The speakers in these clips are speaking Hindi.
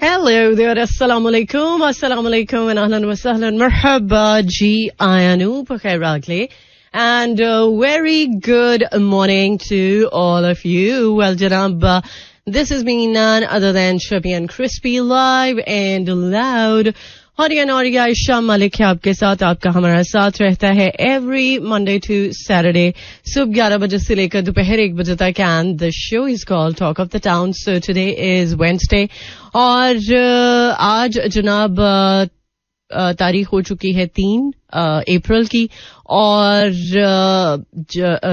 Hello there, assalamu alaikum and ahlan wa sahlan, marhaba ji ayanu pakhair and very good morning to all of you. Well, Janab, this has been none other than Chubby and Crispy, live and loud. Horiyan और आयशा मलिक है आपके साथ, आपका हमारा साथ रहता है every Monday to Saturday सुबह 11 बजे से लेकर दोपहर 1 बजे तक, and the show is called Talk of the Town. So today is Wednesday और आज जनाब तारीख हो चुकी है 3 अप्रैल की और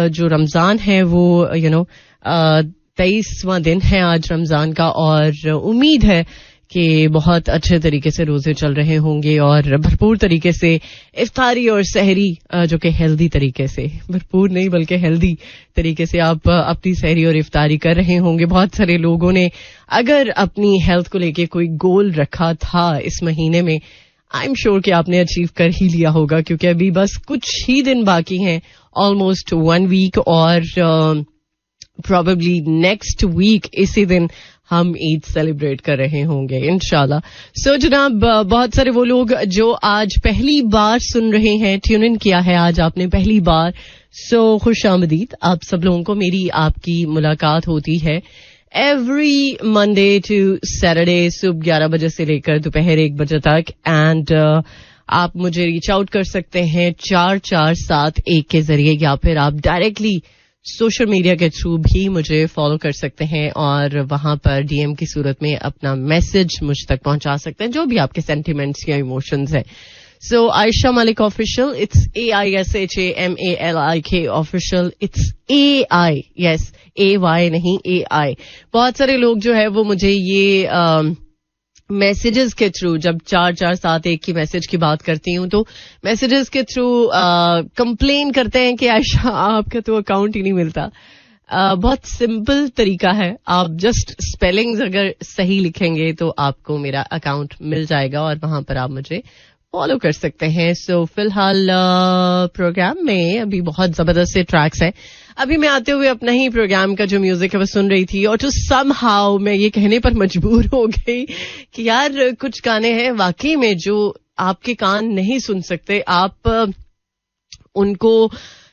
जो रमजान है वो 23वां दिन है आज रमजान का और उम्मीद है कि बहुत अच्छे तरीके से रोजे चल रहे होंगे और भरपूर तरीके से इफ्तारी और सहरी जो कि हेल्दी तरीके से, भरपूर नहीं बल्कि हेल्दी तरीके से आप अपनी सहरी और इफ्तारी कर रहे होंगे. बहुत सारे लोगों ने अगर अपनी हेल्थ को लेके कोई गोल रखा था इस महीने में, आई एम श्योर कि आपने अचीव कर ही लिया होगा क्योंकि अभी बस कुछ ही दिन बाकी हैं, ऑलमोस्ट 1 वीक और प्रोबेबली नेक्स्ट वीक इसी दिन हम ईद सेलिब्रेट कर रहे होंगे इंशाल्लाह. सो जनाब, बहुत सारे वो लोग जो आज पहली बार सुन रहे हैं, ट्यून इन किया है आज आपने पहली बार, सो खुशामदीद. आप सब लोगों को मेरी आपकी मुलाकात होती है एवरी मंडे टू सैटरडे सुबह 11 बजे से लेकर दोपहर 1 बजे तक, एंड आप मुझे रीच आउट कर सकते हैं 4471 के जरिए या फिर आप डायरेक्टली सोशल मीडिया के थ्रू भी मुझे फॉलो कर सकते हैं और वहां पर डीएम की सूरत में अपना मैसेज मुझ तक पहुंचा सकते हैं, जो भी आपके सेंटिमेंट्स या इमोशंस है. So Ayesha Malik official, it's AISHAMALIK official, it's AI, yes AY नहीं AI. बहुत सारे लोग जो है वो मुझे ये मैसेजेस के थ्रू, जब 4471 की मैसेज की बात करती हूँ तो मैसेजेस के थ्रू कंप्लेन करते हैं कि आयशा आपका तो अकाउंट ही नहीं मिलता. बहुत सिंपल तरीका है, आप जस्ट स्पेलिंग्स अगर सही लिखेंगे तो आपको मेरा अकाउंट मिल जाएगा और वहां पर आप मुझे फॉलो कर सकते हैं. सो फिलहाल प्रोग्राम में अभी बहुत जबरदस्त से ट्रैक्स हैं. अभी मैं आते हुए अपना ही प्रोग्राम का जो म्यूजिक है वो सुन रही थी और तो समहाउ मैं ये कहने पर मजबूर हो गई कि यार कुछ गाने हैं वाकई में जो आपके कान नहीं सुन सकते, आप उनको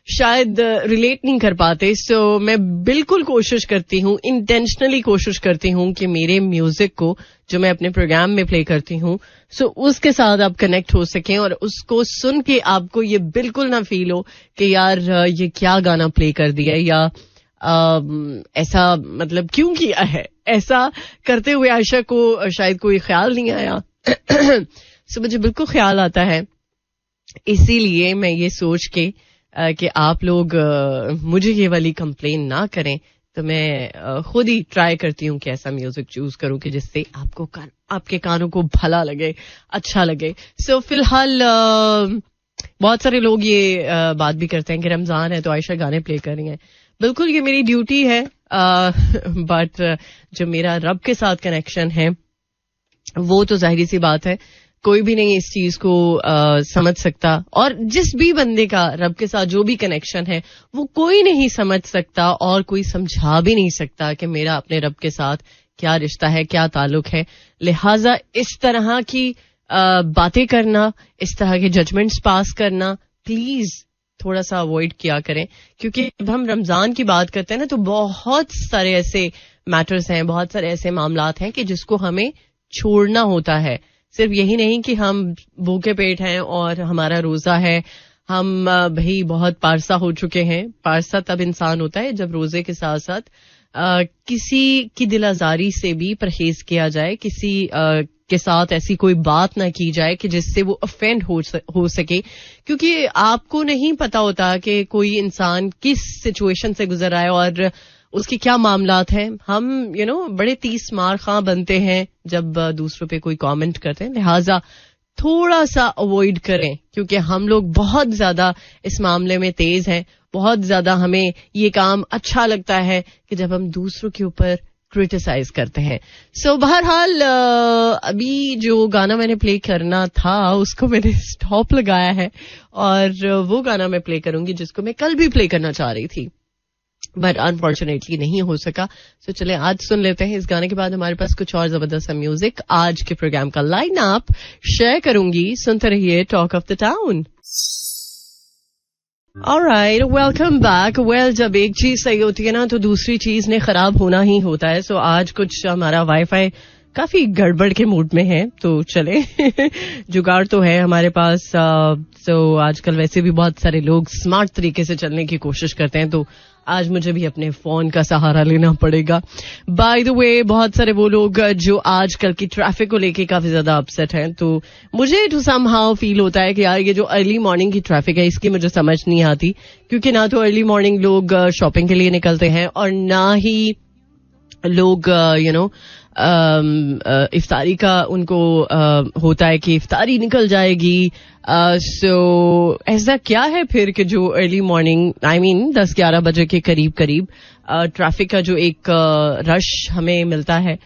शायद रिलेट नहीं कर पाते. सो मैं बिल्कुल कोशिश करती हूँ, इंटेंशनली कोशिश करती हूँ कि मेरे म्यूजिक को जो मैं अपने प्रोग्राम में प्ले करती हूँ सो उसके साथ आप कनेक्ट हो सकें और उसको सुन के आपको ये बिल्कुल ना फील हो कि यार ये क्या गाना प्ले कर दिया या ऐसा मतलब क्यों किया है. ऐसा करते हुए आयशा को शायद कोई ख्याल नहीं आया. सो मुझे बिल्कुल ख्याल आता है, इसीलिए मैं ये सोच के कि आप लोग मुझे ये वाली कंप्लेन ना करें तो मैं खुद ही ट्राई करती हूँ कि ऐसा म्यूजिक चूज करूँ कि जिससे आपके कानों को भला लगे, अच्छा लगे. सो फिलहाल बहुत सारे लोग ये बात भी करते हैं कि रमजान है तो आयशा गाने प्ले कर रही हैं. बिल्कुल ये मेरी ड्यूटी है, बट जो मेरा रब के साथ कनेक्शन है वो तो जाहिर सी बात है कोई भी नहीं इस चीज को समझ सकता, और जिस भी बंदे का रब के साथ जो भी कनेक्शन है वो कोई नहीं समझ सकता और कोई समझा भी नहीं सकता कि मेरा अपने रब के साथ क्या रिश्ता है, क्या ताल्लुक है. लिहाजा इस तरह की बातें करना, इस तरह के जजमेंट्स पास करना प्लीज थोड़ा सा अवॉइड किया करें, क्योंकि जब हम रमजान की बात करते हैं ना तो बहुत सारे ऐसे मैटर्स हैं, बहुत सारे ऐसे मामलात हैं कि जिसको हमें छोड़ना होता है. सिर्फ यही नहीं कि हम भूखे पेट हैं और हमारा रोजा है, हम भाई बहुत पारसा हो चुके हैं. पारसा तब इंसान होता है जब रोजे के साथ साथ किसी की दिल आजारी से भी परहेज किया जाए, किसी के साथ ऐसी कोई बात ना की जाए कि जिससे वो ऑफेंड हो सके, क्योंकि आपको नहीं पता होता कि कोई इंसान किस सिचुएशन से गुजर रहा है और उसके क्या मामलात हैं. हम बड़े 30 मार खां बनते हैं जब दूसरों पे कोई कमेंट करते हैं. लिहाजा थोड़ा सा अवॉइड करें, क्योंकि हम लोग बहुत ज्यादा इस मामले में तेज हैं. बहुत ज्यादा हमें ये काम अच्छा लगता है कि जब हम दूसरों के ऊपर क्रिटिसाइज करते हैं. सो बहरहाल अभी जो गाना मैंने प्ले करना था उसको मैंने स्टॉप लगाया है और वो गाना मैं प्ले करूंगी जिसको मैं कल भी प्ले करना चाह रही थी. बट अनफॉर्चुनेटली नहीं हो सका. सो चले आज सुन लेते हैं. इस गाने के बाद हमारे पास कुछ और जबरदस्त म्यूजिक आज के प्रोग्राम का लाइन अप शेयर करूंगी. सुनते रहिए talk of the town. Alright, welcome back. Well, जब एक चीज सही होती है ना तो दूसरी चीज ने खराब होना ही होता है. सो आज कुछ हमारा वाईफाई काफी गड़बड़ के मूड में है, तो चले जुगाड़ तो है हमारे पास. तो आजकल वैसे भी बहुत सारे लोग स्मार्ट तरीके से चलने की कोशिश करते हैं, तो आज मुझे भी अपने फोन का सहारा लेना पड़ेगा. बाय द वे, बहुत सारे वो लोग जो आजकल की ट्रैफिक को लेके काफी ज्यादा अपसेट हैं, तो मुझे टू समहाउ फील होता है कि यार ये जो अर्ली मॉर्निंग की ट्रैफिक है इसकी मुझे समझ नहीं आती, क्योंकि ना तो अर्ली मॉर्निंग लोग शॉपिंग के लिए निकलते हैं और ना ही लोग इफ्तारी का उनको होता है कि इफ्तारी निकल जाएगी. सो ऐसा क्या है फिर कि जो अर्ली मॉर्निंग 10-11 बजे के करीब ट्रैफिक का जो एक रश हमें मिलता है,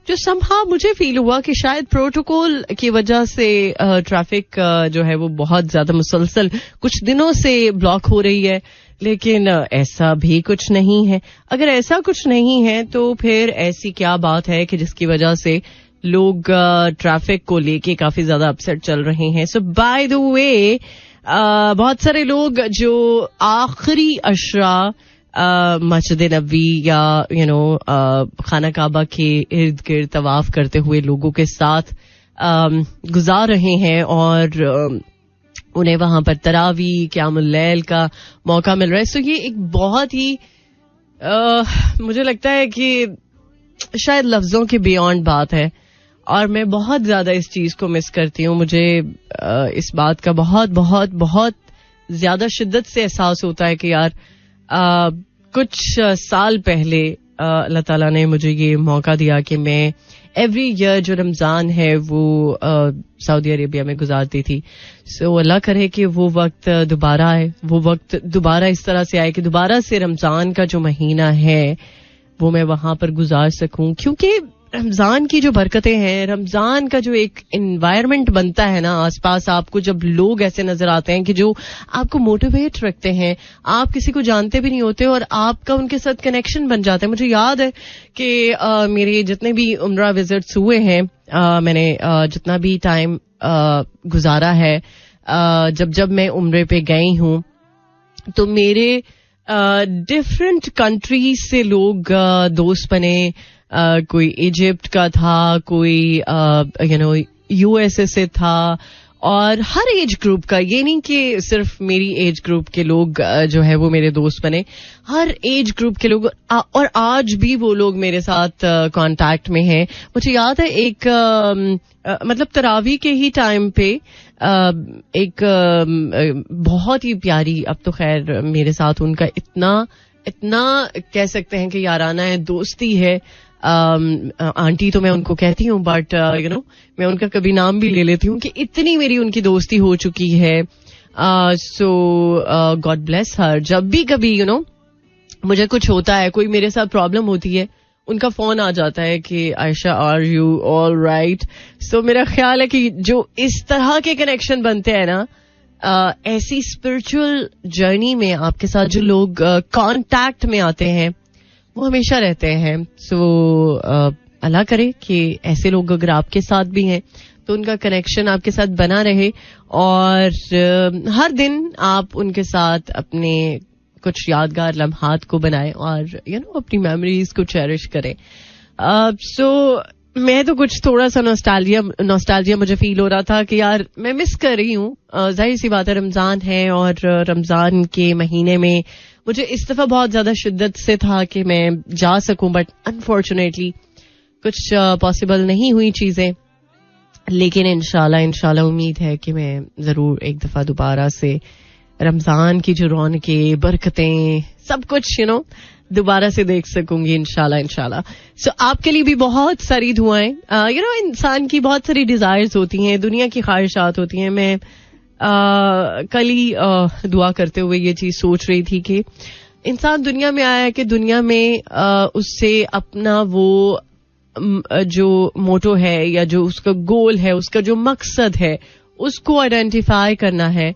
जो समहा मुझे फील हुआ कि शायद प्रोटोकॉल की वजह से ट्रैफिक जो है वो बहुत ज्यादा मुसलसल कुछ दिनों से ब्लॉक हो रही है. लेकिन ऐसा भी कुछ नहीं है. अगर ऐसा कुछ नहीं है तो फिर ऐसी क्या बात है कि जिसकी वजह से लोग ट्रैफिक को लेके काफी ज्यादा अपसेट चल रहे हैं. सो बाय द वे, बहुत सारे लोग जो आखिरी अशरा मस्जिद नबवी या खाना काबा के इर्द गिर्द तवाफ करते हुए लोगों के साथ गुजार रहे हैं और उन्हें वहां पर तरावी क़यामुल लैल का मौका मिल रहा है. सो ये एक बहुत ही मुझे लगता है कि शायद लफ्जों के बियॉन्ड बात है और मैं बहुत ज्यादा इस चीज को मिस करती हूँ. मुझे इस बात का बहुत बहुत बहुत ज्यादा शिद्दत से एहसास होता है कि यार कुछ साल पहले अल्लाह ताला ने मुझे ये मौका दिया कि मैं एवरी ईयर जो रमजान है वो सऊदी अरेबिया में गुजारती थी. सो अल्लाह करे कि वो वक्त दोबारा आए, वो वक्त दोबारा इस तरह से आए कि दोबारा से रमजान का जो महीना है वो मैं वहां पर गुजार सकूं, क्योंकि रमजान की जो बरकतें हैं, रमजान का जो एक एनवायरनमेंट बनता है ना आसपास आपको, जब लोग ऐसे नजर आते हैं कि जो आपको मोटिवेट रखते हैं, आप किसी को जानते भी नहीं होते और आपका उनके साथ कनेक्शन बन जाता है. मुझे याद है कि मेरे जितने भी उम्रा विजिट्स हुए हैं, मैंने जितना भी टाइम गुजारा है, जब मैं उम्रे पे गई हूं तो मेरे डिफरेंट कंट्रीज से लोग दोस्त बने. कोई इजिप्ट का था, कोई यूएसए से था, और हर एज ग्रुप का, ये नहीं कि सिर्फ मेरी एज ग्रुप के लोग जो है वो मेरे दोस्त बने, हर एज ग्रुप के लोग, और आज भी वो लोग मेरे साथ कांटेक्ट में हैं. मुझे याद है एक मतलब तरावी के ही टाइम पे एक बहुत ही प्यारी, अब तो खैर मेरे साथ उनका इतना कह सकते हैं कि याराना है, दोस्ती है. आंटी तो मैं उनको कहती हूँ, बट मैं उनका कभी नाम भी ले लेती हूँ कि इतनी मेरी उनकी दोस्ती हो चुकी है. सो गॉड ब्लेस हर. जब भी कभी मुझे कुछ होता है, कोई मेरे साथ प्रॉब्लम होती है, उनका फोन आ जाता है कि Ayesha are you all right. So मेरा ख्याल है कि जो इस तरह के कनेक्शन बनते हैं ना, ऐसी स्पिरिचुअल जर्नी में आपके साथ जो लोग कांटेक्ट में आते हैं वो हमेशा रहते हैं. सो अल्लाह करे कि ऐसे लोग अगर आपके साथ भी हैं तो उनका कनेक्शन आपके साथ बना रहे और हर दिन आप उनके साथ अपने कुछ यादगार लम्हात को बनाएं और अपनी मेमोरीज को चेरिश करें. सो मैं तो कुछ थोड़ा सा नॉस्टैल्जिया मुझे फील हो रहा था कि यार मैं मिस कर रही हूँ. जाहिर सी बात है रमजान है और रमजान के महीने में मुझे इस दफा बहुत ज्यादा शिद्दत से था कि मैं जा सकूं, बट अनफॉर्चुनेटली कुछ पॉसिबल नहीं हुई चीजें. लेकिन इंशाल्लाह उम्मीद है कि मैं जरूर एक दफा दोबारा से रमजान की जो रौनकें, बरकतें, सब कुछ दोबारा से देख सकूंगी इंशाल्लाह. सो आपके लिए भी बहुत सारी दुआएं. इंसान की बहुत सारी डिजायर्स होती हैं, दुनिया की ख्वाहिशात होती हैं. मैं कल ही दुआ करते हुए ये चीज सोच रही थी कि इंसान दुनिया में आया है कि दुनिया में उससे अपना वो जो मोटो है या जो उसका गोल है, उसका जो मकसद है, उसको आइडेंटिफाई करना है.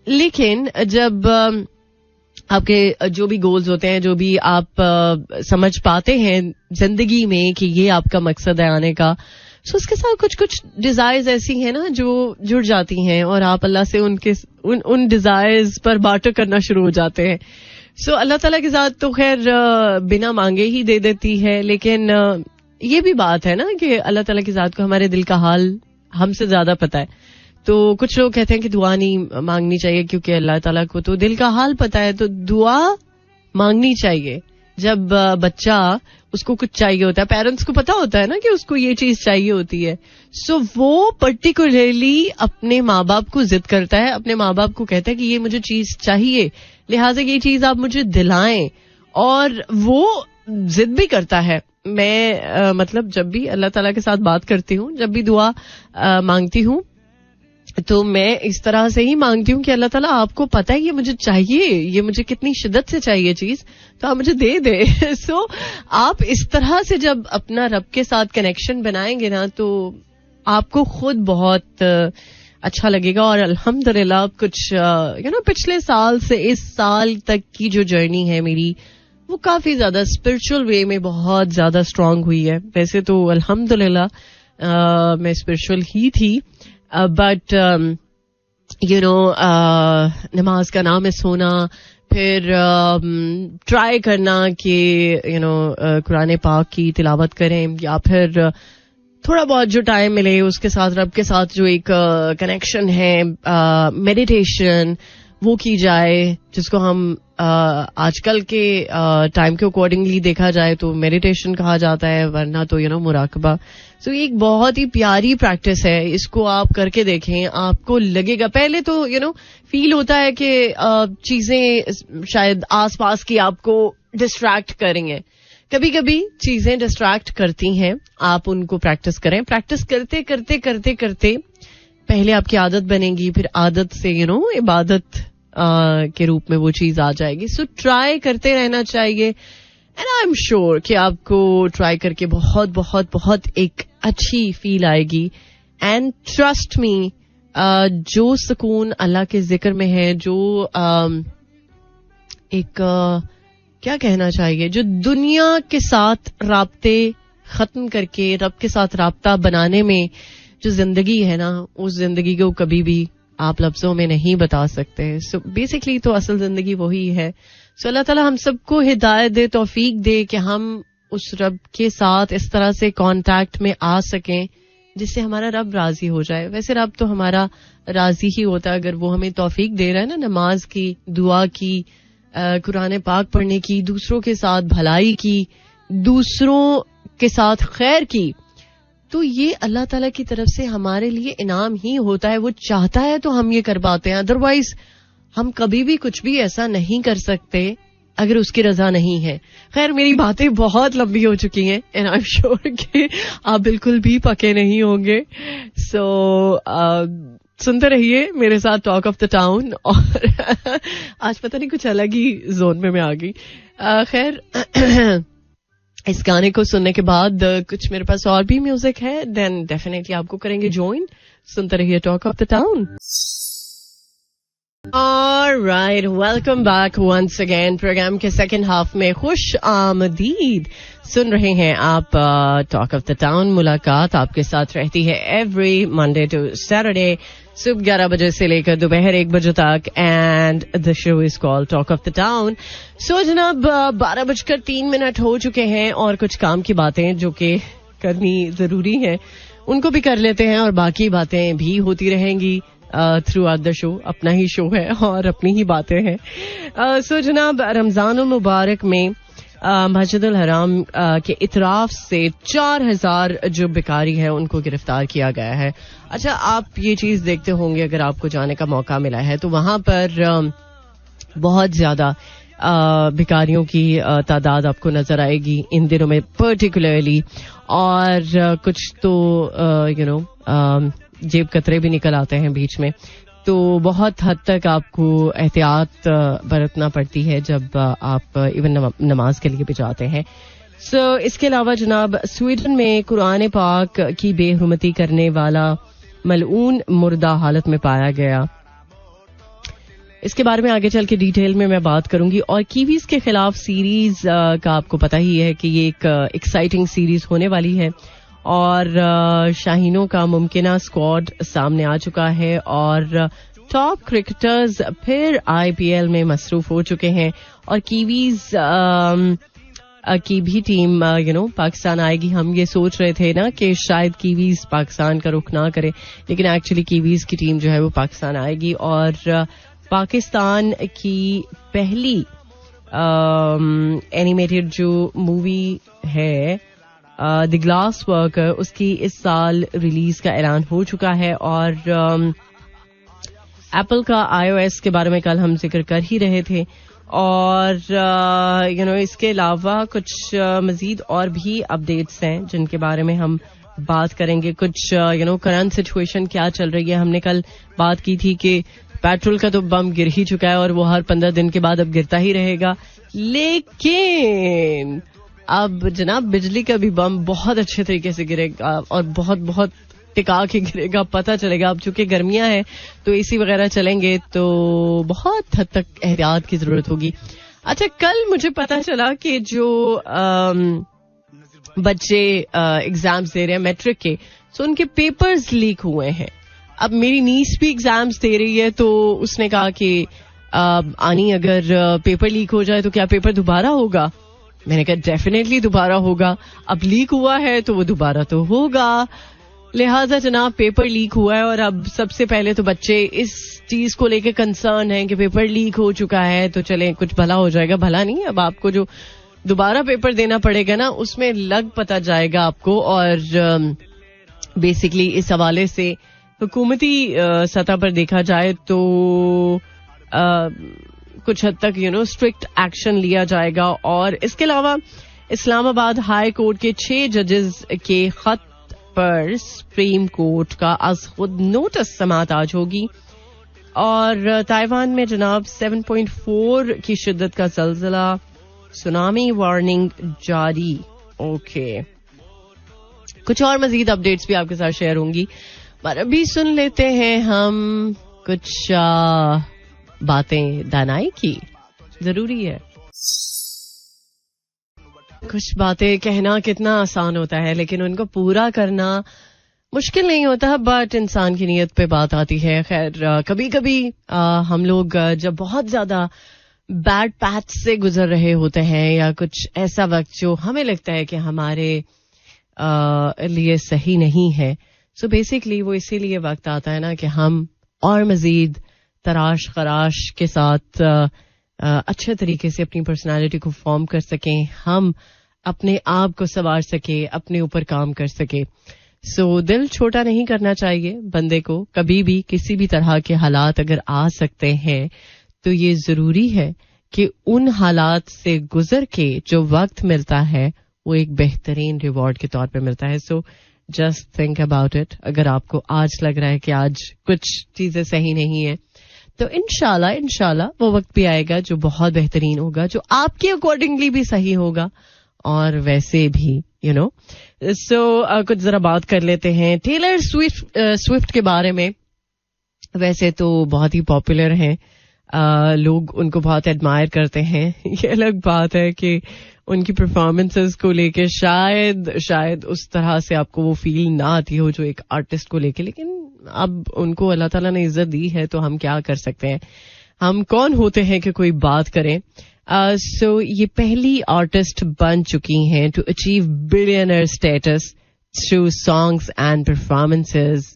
लेकिन जब आपके जो भी गोल्स होते हैं, जो भी आप समझ पाते हैं जिंदगी में कि ये आपका मकसद है आने का, सो उसके साथ कुछ कुछ डिजायर्स ऐसी हैं ना जो जुड़ जाती हैं और आप अल्लाह से उन डिजायर्स पर बार्टर करना शुरू हो जाते हैं. सो अल्लाह ताला की ज़ात तो खैर बिना मांगे ही दे देती है, लेकिन ये भी बात है ना कि अल्लाह ताला की ज़ात को हमारे दिल का हाल हमसे ज्यादा पता है. तो कुछ लोग कहते हैं कि दुआ नहीं मांगनी चाहिए क्योंकि अल्लाह ताला को तो दिल का हाल पता है. तो दुआ मांगनी चाहिए. जब बच्चा उसको कुछ चाहिए होता है, पेरेंट्स को पता होता है ना कि उसको ये चीज चाहिए होती है, सो वो पर्टिकुलरली अपने माँ बाप को जिद करता है, अपने माँ बाप को कहता है कि ये मुझे चीज चाहिए, लिहाजा ये चीज आप मुझे दिलाएं. और वो जिद भी करता है. मैं मतलब जब भी अल्लाह ताला के साथ बात करती हूँ, जब भी दुआ मांगती हूँ, तो मैं इस तरह से ही मांगती हूँ कि अल्लाह ताला आपको पता है ये मुझे चाहिए, ये मुझे कितनी शिद्दत से चाहिए चीज, तो आप मुझे दे दे. सो आप इस तरह से जब अपना रब के साथ कनेक्शन बनाएंगे ना, तो आपको खुद बहुत अच्छा लगेगा. और अल्हम्दुलिल्लाह कुछ पिछले साल से इस साल तक की जो जर्नी है मेरी, वो काफी ज्यादा स्पिरिचुअल वे में बहुत ज्यादा स्ट्रांग हुई है. वैसे तो अल्हम्दुलिल्लाह मैं स्पिरिचुअल ही थी, बट नमाज का नाम है सोना, फिर ट्राई करना कि कुरान पाक की तिलावत करें, या फिर थोड़ा बहुत जो टाइम मिले उसके साथ रब के साथ जो एक कनेक्शन है, मेडिटेशन वो की जाए, जिसको हम आजकल के टाइम के अकॉर्डिंगली देखा जाए तो मेडिटेशन कहा जाता है, वरना तो मुराकबा. सो एक बहुत ही प्यारी प्रैक्टिस है, इसको आप करके देखें, आपको लगेगा. पहले तो फील होता है कि चीजें शायद आसपास की आपको डिस्ट्रैक्ट करेंगे. कभी कभी चीजें डिस्ट्रैक्ट करती हैं, आप उनको प्रैक्टिस करें. प्रैक्टिस करते करते करते करते पहले आपकी आदत बनेगी, फिर आदत से इबादत के रूप में वो चीज आ जाएगी. सो ट्राई करते रहना चाहिए. एंड आई एम श्योर कि आपको ट्राई करके बहुत बहुत बहुत एक अच्छी फील आएगी. एंड ट्रस्ट मी, जो सुकून अल्लाह के जिक्र में है, जो क्या कहना चाहिए, जो दुनिया के साथ राब्ते खत्म करके रब के साथ राब्ता बनाने में जो जिंदगी है ना, उस जिंदगी को कभी भी आप लफ्जों में नहीं बता सकते. सो बेसिकली तो असल जिंदगी वही है. सो अल्लाह ताला हम सबको हिदायत दे, तौफीक दे कि हम उस रब के साथ इस तरह से कांटेक्ट में आ सकें जिससे हमारा रब राजी हो जाए. वैसे रब तो हमारा राजी ही होता है अगर वो हमें तौफीक दे रहा है ना, नमाज की, दुआ की, कुरान पाक पढ़ने की, दूसरों के साथ भलाई की, दूसरों के साथ खैर की. तो ये अल्लाह ताला की तरफ से हमारे लिए इनाम ही होता है. वो चाहता है तो हम ये कर पाते हैं, अदरवाइज हम कभी भी कुछ भी ऐसा नहीं कर सकते अगर उसकी रजा नहीं है. खैर, मेरी बातें बहुत लंबी हो चुकी हैं एंड आई एम श्योर कि आप बिल्कुल भी पके नहीं होंगे. सो सुनते रहिए मेरे साथ टॉक ऑफ द टाउन. और आज पता नहीं कुछ अलग ही जोन में मैं आ गई. खैर, इस गाने को सुनने के बाद कुछ मेरे पास और भी म्यूजिक है, देन डेफिनेटली आपको करेंगे ज्वाइन. सुनते रहिए talk of the town. Alright, welcome back once again. Programme के सेकंड हाफ में खुश आमदीद. सुन रहे हैं आप टॉक ऑफ द टाउन. मुलाकात आपके साथ रहती है एवरी मंडे टू सैटरडे सुबह 11 बजे से लेकर दोपहर 1 बजे तक. And the show is called talk of the town. So जनाब, 12:03 हो चुके हैं और कुछ काम की बातें जो कि करनी जरूरी है उनको भी कर लेते हैं, और बाकी बातें भी होती रहेंगी थ्रू आउट द शो. अपना ही शो है और अपनी ही बातें हैं. सो जनाब, रमजान मुबारक में मस्जिदुल हराम के इतराफ से 4000 जो भिखारी है उनको गिरफ्तार किया गया है. अच्छा, आप ये चीज देखते होंगे अगर आपको जाने का मौका मिला है तो वहां पर बहुत ज्यादा भिखारियों की तादाद आपको नजर आएगी इन दिनों में पर्टिकुलरली. और कुछ तो जेब कतरे भी निकल आते हैं बीच में, तो बहुत हद तक आपको एहतियात बरतना पड़ती है जब आप इवन नमाज के लिए भी जाते हैं. सो इसके अलावा जनाब, स्वीडन में कुरान पाक की बेहुरमती करने वाला मलऊन मुर्दा हालत में पाया गया. इसके बारे में आगे चल के डिटेल में मैं बात करूंगी. और कीवीज के खिलाफ सीरीज का आपको पता ही है कि ये एक एक्साइटिंग सीरीज होने वाली है और शाहीनों का मुमकिना स्क्वाड सामने आ चुका है और टॉप क्रिकेटर्स फिर आईपीएल में मसरूफ हो चुके हैं और कीवीज की भी टीम पाकिस्तान आएगी. हम ये सोच रहे थे ना कि शायद कीवीज पाकिस्तान का रुख ना करे, लेकिन एक्चुअली कीवीज की टीम जो है वो पाकिस्तान आएगी और पाकिस्तान की पहली एनिमेटेड जो मूवी है द ग्लास वर्कर, उसकी इस साल रिलीज का ऐलान हो चुका है. और एप्पल का iOS के बारे में कल हम जिक्र कर ही रहे थे और इसके अलावा कुछ मजीद और भी अपडेट्स हैं जिनके बारे में हम बात करेंगे. कुछ करंट सिचुएशन क्या चल रही है. हमने कल बात की थी कि पेट्रोल का तो बम गिर ही चुका है और वो हर 15 दिन के बाद अब गिरता ही रहेगा, लेकिन अब जनाब बिजली का भी बम बहुत अच्छे तरीके से गिरेगा और बहुत बहुत टिका के गिरेगा. पता चलेगा अब चूंकि गर्मियां हैं तो एसी वगैरह चलेंगे तो बहुत हद तक एहतियात की जरूरत होगी. अच्छा, कल मुझे पता चला कि जो बच्चे एग्जाम्स दे रहे हैं मैट्रिक के, तो उनके पेपर्स लीक हुए हैं. अब मेरी नीस भी एग्जाम्स दे रही है तो उसने कहा कि आनी अगर पेपर लीक हो जाए तो क्या पेपर दोबारा होगा. मैंने कहा डेफिनेटली दोबारा होगा. अब लीक हुआ है तो वो दोबारा तो होगा. लिहाजा जनाब पेपर लीक हुआ है और अब सबसे पहले तो बच्चे इस चीज को लेकर कंसर्न है कि पेपर लीक हो चुका है तो चले कुछ भला हो जाएगा. भला नहीं, अब आपको जो दोबारा पेपर देना पड़ेगा ना उसमें लग पता जाएगा आपको. और बेसिकली इस हवाले से हुकूमती सतह पर देखा जाए तो कुछ हद तक स्ट्रिक्ट एक्शन लिया जाएगा. और इसके अलावा इस्लामाबाद हाई कोर्ट के 6 जजेस के खत पर सुप्रीम कोर्ट का आज खुद नोटिस समाअत आज होगी. और ताइवान में जनाब 7.4 की शिद्दत का ज़लज़ला, सुनामी वार्निंग जारी. ओके, कुछ और मजीद अपडेट्स भी आपके साथ शेयर होंगी, पर अभी सुन लेते हैं हम कुछ बातें दानाई की. जरूरी है. कुछ बातें कहना कितना आसान होता है लेकिन उनको पूरा करना मुश्किल नहीं होता, बट इंसान की नीयत पे बात आती है. खैर, कभी कभी हम लोग जब बहुत ज्यादा बैड पैच से गुजर रहे होते हैं या कुछ ऐसा वक्त जो हमें लगता है कि हमारे लिए सही नहीं है, सो बेसिकली वो इसीलिए वक्त आता है ना कि हम और मजीद तराश खराश के साथ अच्छे तरीके से अपनी पर्सनालिटी को फॉर्म कर सकें, हम अपने आप को संवार सके, अपने ऊपर काम कर सके. सो दिल छोटा नहीं करना चाहिए बंदे को. कभी भी किसी भी तरह के हालात अगर आ सकते हैं तो ये जरूरी है कि उन हालात से गुजर के जो वक्त मिलता है वो एक बेहतरीन रिवॉर्ड के तौर पे मिलता है. So just think about it. अगर आपको आज लग रहा है कि आज कुछ चीजें सही नहीं है तो इंशाल्लाह वो वक्त भी आएगा जो बहुत बेहतरीन होगा, जो आपके अकॉर्डिंगली भी सही होगा और वैसे भी सो कुछ जरा बात कर लेते हैं टेलर स्विफ्ट के बारे में. वैसे तो बहुत ही पॉपुलर हैं, लोग उनको बहुत एडमायर करते हैं. ये अलग बात है कि उनकी परफॉर्मेंसेस को लेके शायद उस तरह से आपको वो फील ना आती हो जो एक आर्टिस्ट को लेके, लेकिन अब उनको अल्लाह ताला ने इज्जत दी है तो हम क्या कर सकते हैं. हम कौन होते हैं कि कोई बात करें. सो ये पहली आर्टिस्ट बन चुकी हैं to achieve billionaire status through songs and performances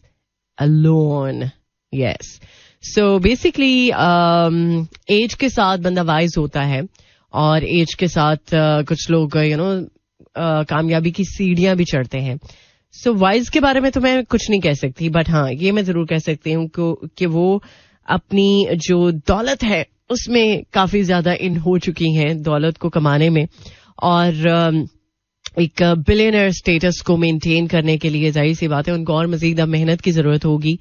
alone. Yes, so basically age के साथ बंदा वाइज होता है और एज के साथ कुछ लोग कामयाबी की सीढ़ियां भी चढ़ते हैं. सो वाइज के बारे में तो मैं कुछ नहीं कह सकती, बट हाँ ये मैं जरूर कह सकती हूँ कि वो अपनी जो दौलत है उसमें काफी ज्यादा इन हो चुकी हैं दौलत को कमाने में, और एक बिलियनर स्टेटस को मेंटेन करने के लिए जाहिर सी बात है उनको और मजीद अब मेहनत की जरूरत होगी.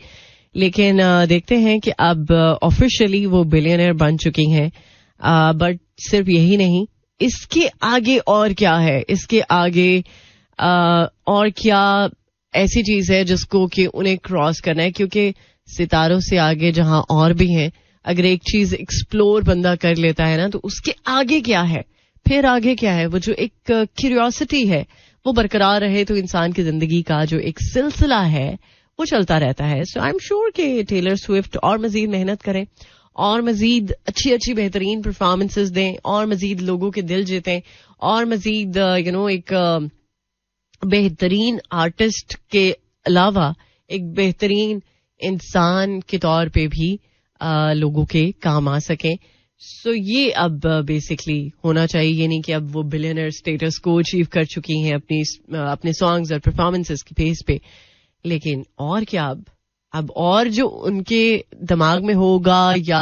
लेकिन देखते हैं कि अब ऑफिशियली वो बिलियनर बन चुकी हैं. बट सिर्फ यही नहीं, इसके आगे और क्या है, इसके आगे और क्या ऐसी चीज है जिसको कि उन्हें क्रॉस करना है, क्योंकि सितारों से आगे जहां और भी हैं अगर एक चीज एक्सप्लोर बंदा कर लेता है ना, तो उसके आगे क्या है, फिर आगे क्या है, वो जो एक क्यूरियोसिटी है वो बरकरार रहे तो इंसान की जिंदगी का जो एक सिलसिला है वो चलता रहता है. सो आई एम श्योर कि टेलर स्विफ्ट और मजीद मेहनत करें और मजीद अच्छी अच्छी बेहतरीन परफॉर्मेंसेस दें और मजीद लोगों के दिल जीतें और मजीद एक बेहतरीन आर्टिस्ट के अलावा एक बेहतरीन इंसान के तौर पे भी लोगों के काम आ सकें. सो ये अब बेसिकली होना चाहिए. ये नहीं कि अब वो बिलियनर स्टेटस को अचीव कर चुकी हैं अपने सॉन्ग्स और परफॉर्मेंसेस की बेस पे, लेकिन और क्या अब और जो उनके दिमाग में होगा या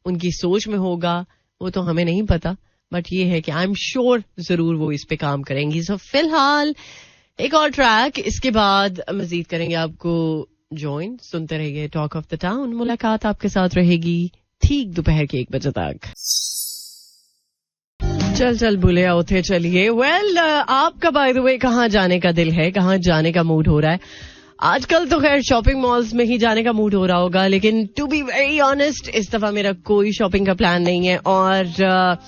उनकी सोच में होगा वो तो हमें नहीं पता, बट ये है कि आई एम श्योर जरूर वो इस पे काम करेंगी. सो फिलहाल एक और ट्रैक, इसके बाद मजीद करेंगे आपको ज्वाइन. सुनते रहिए टॉक ऑफ द टाउन. मुलाकात आपके साथ रहेगी ठीक दोपहर के 1 बजे तक. चल भूले आओ थे चलिए. वेल आपका बाय द वे कहाँ जाने का दिल है, कहाँ जाने का मूड हो रहा है? आजकल तो खैर शॉपिंग मॉल्स में ही जाने का मूड हो रहा होगा, लेकिन टू बी वेरी ऑनेस्ट इस दफा मेरा कोई शॉपिंग का प्लान नहीं है. और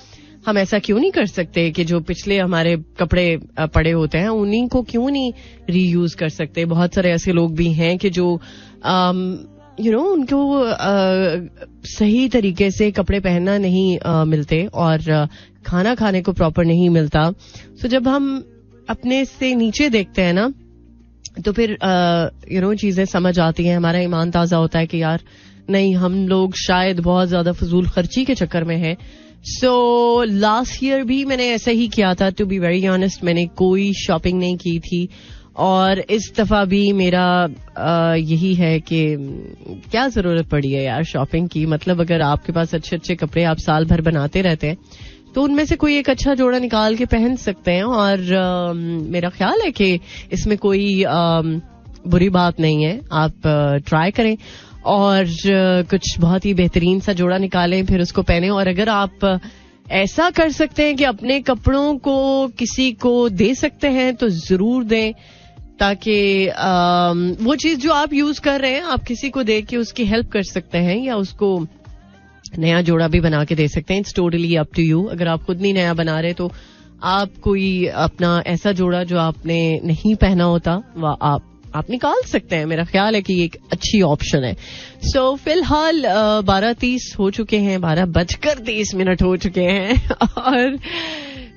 हम ऐसा क्यों नहीं कर सकते कि जो पिछले हमारे कपड़े पड़े होते हैं उन्हीं को क्यों नहीं रीयूज कर सकते? बहुत सारे ऐसे लोग भी हैं कि जो उनको सही तरीके से कपड़े पहनना नहीं मिलते और खाना खाने को प्रॉपर नहीं मिलता. सो जब हम अपने से नीचे देखते हैं ना तो फिर चीजें समझ आती हैं, हमारा ईमान ताजा होता है कि यार नहीं, हम लोग शायद बहुत ज्यादा फजूल खर्ची के चक्कर में हैं. सो लास्ट ईयर भी मैंने ऐसा ही किया था. टू बी वेरी ऑनेस्ट मैंने कोई शॉपिंग नहीं की थी और इस दफा भी मेरा यही है कि क्या जरूरत पड़ी है यार शॉपिंग की. मतलब अगर आपके पास अच्छे अच्छे कपड़े आप साल भर बनाते रहते हैं तो उनमें से कोई एक अच्छा जोड़ा निकाल के पहन सकते हैं. और मेरा ख्याल है कि इसमें कोई बुरी बात नहीं है. आप ट्राई करें और कुछ बहुत ही बेहतरीन सा जोड़ा निकालें, फिर उसको पहने. और अगर आप ऐसा कर सकते हैं कि अपने कपड़ों को किसी को दे सकते हैं तो जरूर दें, ताकि वो चीज जो आप यूज कर रहे हैं आप किसी को दे के उसकी हेल्प कर सकते हैं या उसको नया जोड़ा भी बना के दे सकते हैं. It's totally up to you. अगर आप खुद नहीं नया बना रहे तो आप कोई अपना ऐसा जोड़ा जो आपने नहीं पहना होता वह आप निकाल सकते हैं. मेरा ख्याल है कि ये एक अच्छी ऑप्शन है. सो फिलहाल 12:30 हो चुके हैं, 12:30 हो चुके हैं और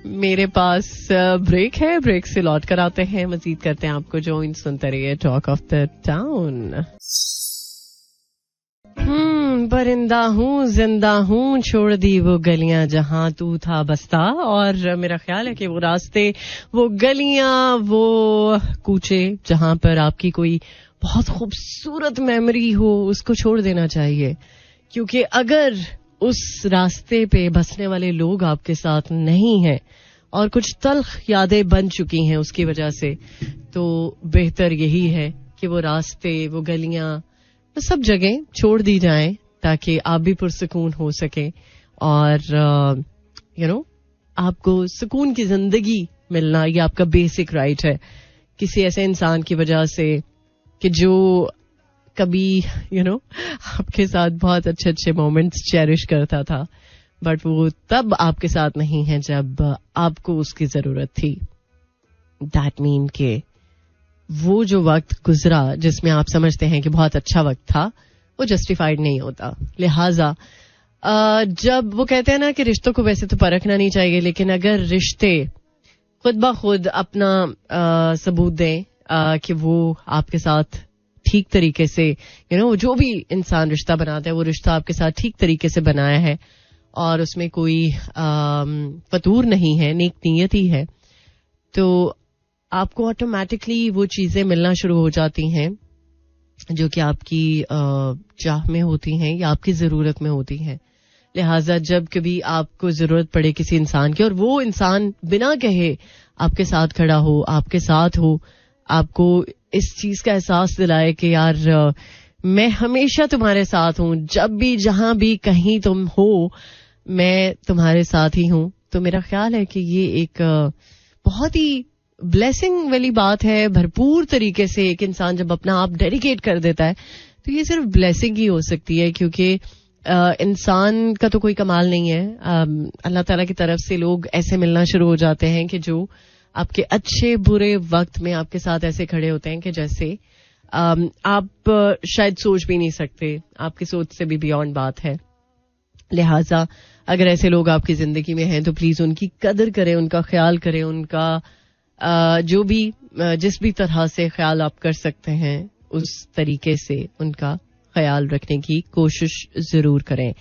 मेरे पास ब्रेक है. ब्रेक से लौट कर आते हैं, मजीद करते हैं आपको ज्वाइन. सुनते रहिए टॉक ऑफ द टाउन. परिंदा हूँ जिंदा हूँ, छोड़ दी वो गलियां जहां तू था बसता. और मेरा ख्याल है कि वो रास्ते, वो गलियां, वो कूचे जहां पर आपकी कोई बहुत खूबसूरत मेमोरी हो उसको छोड़ देना चाहिए. क्योंकि अगर उस रास्ते पे बसने वाले लोग आपके साथ नहीं हैं और कुछ तल्ख यादें बन चुकी हैं उसकी वजह से, तो बेहतर यही है कि वो रास्ते, वो गलियां, वो सब जगह छोड़ दी जाएं ताकि आप भी पुरसुकून हो सके और आपको सुकून की जिंदगी मिलना ये आपका बेसिक राइट है. किसी ऐसे इंसान की वजह से कि जो कभी आपके साथ बहुत अच्छे अच्छे मोमेंट्स चेरिश करता था, बट वो तब आपके साथ नहीं है जब आपको उसकी जरूरत थी. दैट मीन के वो जो वक्त गुजरा जिसमें आप समझते हैं कि बहुत अच्छा वक्त था, वो जस्टिफाइड नहीं होता. लिहाजा जब वो कहते हैं ना कि रिश्तों को वैसे तो परखना नहीं चाहिए, लेकिन अगर रिश्ते खुद ब खुद अपना सबूत दें कि वो आपके साथ ठीक तरीके से जो भी इंसान रिश्ता बनाता है वो रिश्ता आपके साथ ठीक तरीके से बनाया है और उसमें कोई फतूर नहीं है, नेक नीयती है, तो आपको ऑटोमेटिकली वो चीजें मिलना शुरू हो जाती हैं जो कि आपकी चाह में होती हैं या आपकी जरूरत में होती हैं. लिहाजा जब कभी आपको जरूरत पड़े किसी इंसान की और वो इंसान बिना कहे आपके साथ खड़ा हो, आपके साथ हो, आपको इस चीज का एहसास दिलाए कि यार मैं हमेशा तुम्हारे साथ हूं, जब भी जहां भी कहीं तुम हो मैं तुम्हारे साथ ही हूं, तो मेरा ख्याल है कि ये एक बहुत ही ब्लेसिंग वाली बात है. भरपूर तरीके से एक इंसान जब अपना आप डेडिकेट कर देता है तो ये सिर्फ ब्लेसिंग ही हो सकती है, क्योंकि इंसान का तो कोई कमाल नहीं है. अल्लाह ताला की तरफ से लोग ऐसे मिलना शुरू हो जाते हैं कि जो आपके अच्छे बुरे वक्त में आपके साथ ऐसे खड़े होते हैं कि जैसे आप शायद सोच भी नहीं सकते, आपकी सोच से भी बियॉन्ड बात है. लिहाजा अगर ऐसे लोग आपकी जिंदगी में हैं तो प्लीज उनकी कदर करें, उनका ख्याल करें, उनका जो भी जिस भी तरह से ख्याल आप कर सकते हैं उस तरीके से उनका ख्याल रखने की कोशिश जरूर करें.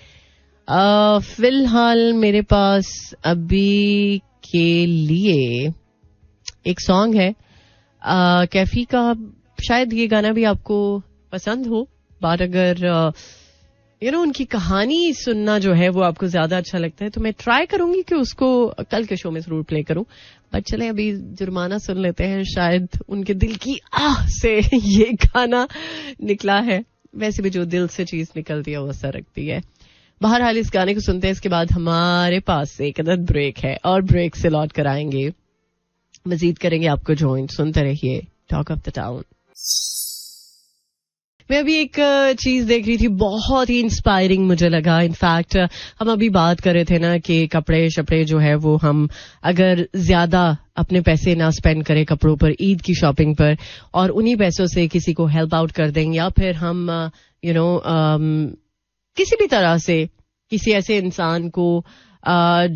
फिलहाल मेरे पास अभी के लिए एक सॉन्ग है कैफी का. शायद ये गाना भी आपको पसंद हो, बात अगर उनकी कहानी सुनना जो है वो आपको ज्यादा अच्छा लगता है तो मैं ट्राई करूंगी कि उसको कल के शो में जरूर प्ले करूं. बट चले अभी जुर्माना सुन लेते हैं, शायद उनके दिल की आह से ये गाना निकला है. वैसे भी जो दिल से चीज निकलती है वो असर रखती है. बहरहाल इस गाने को सुनते हैं, इसके बाद हमारे पास एक अदद ब्रेक है और ब्रेक से लौट कर आएंगे, मजीद करेंगे आपको ज्वाइन. सुनते रहिए टॉक ऑफ द टाउन. मैं अभी एक चीज देख रही थी, बहुत ही इंस्पायरिंग मुझे लगा. इनफैक्ट हम अभी बात कर रहे थे ना कि कपड़े शपड़े जो है वो हम अगर ज्यादा अपने पैसे ना स्पेंड करें कपड़ों पर, ईद की शॉपिंग पर, और उन्हीं पैसों से किसी को हेल्प आउट कर दें, या फिर हम किसी भी तरह से किसी ऐसे इंसान को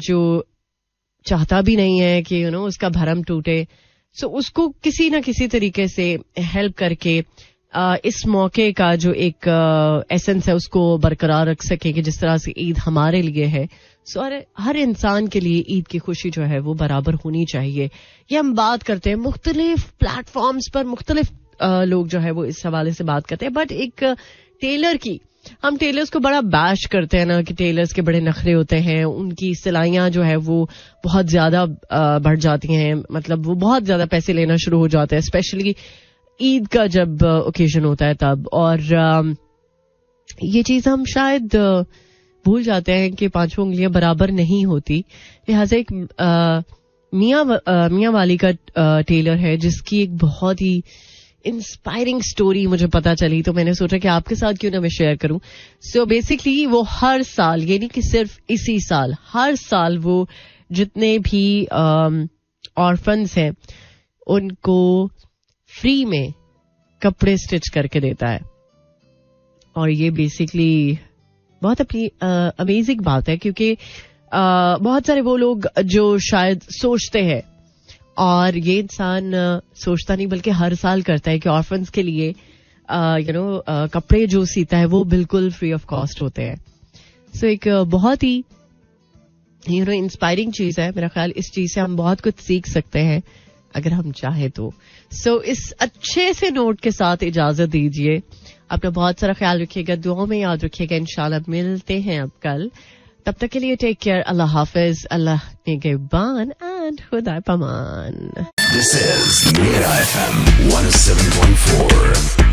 जो चाहता भी नहीं है कि उसका भरम टूटे, सो उसको किसी ना किसी तरीके से हेल्प करके इस मौके का जो एक एसेंस है उसको बरकरार रख सके कि जिस तरह से ईद हमारे लिए है, सो हर इंसान के लिए ईद की खुशी जो है वो बराबर होनी चाहिए. ये हम बात करते हैं मुख्तलिफ प्लेटफॉर्म्स पर, मुख्तलिफ लोग जो है वो इस हवाले से बात करते हैं. बट एक टेलर की, हम टेलर्स को बड़ा बैश करते हैं ना कि टेलर्स के बड़े नखरे होते हैं, उनकी सिलाइयां जो है वो बहुत ज्यादा बढ़ जाती हैं, मतलब वो बहुत ज्यादा पैसे लेना शुरू हो जाते हैं, स्पेशली ईद का जब ओकेजन होता है तब. और ये चीज हम शायद भूल जाते हैं कि पांचों उंगलियां बराबर नहीं होती. लिहाजा एक मियां वाली का टेलर है जिसकी एक बहुत ही इंस्पायरिंग स्टोरी मुझे पता चली, तो मैंने सोचा कि आपके साथ क्यों ना मैं शेयर करूं. सो बेसिकली वो हर साल, ये नहीं कि सिर्फ इसी साल, हर साल वो जितने भी ऑर्फन्स हैं उनको फ्री में कपड़े स्टिच करके देता है. और ये बेसिकली बहुत अपनी अमेजिंग बात है, क्योंकि बहुत सारे वो लोग जो शायद सोचते हैं, और ये इंसान सोचता नहीं बल्कि हर साल करता है कि ऑर्फन्स के लिए कपड़े जो सीता है वो बिल्कुल फ्री ऑफ कॉस्ट होते हैं. सो एक बहुत ही इंस्पायरिंग चीज है. मेरा ख्याल इस चीज से हम बहुत कुछ सीख सकते हैं अगर हम चाहे तो. सो इस अच्छे से नोट के साथ इजाजत दीजिए. अपना बहुत सारा ख्याल रखिएगा, दुआओं में याद रखिएगा. इंशाल्लाह मिलते हैं अब कल. तब तक के लिए टेक केयर. अल्लाह हाफिज, अल्लाह निगहबान एंड खुदा पमान. This is Mira FM 107.4.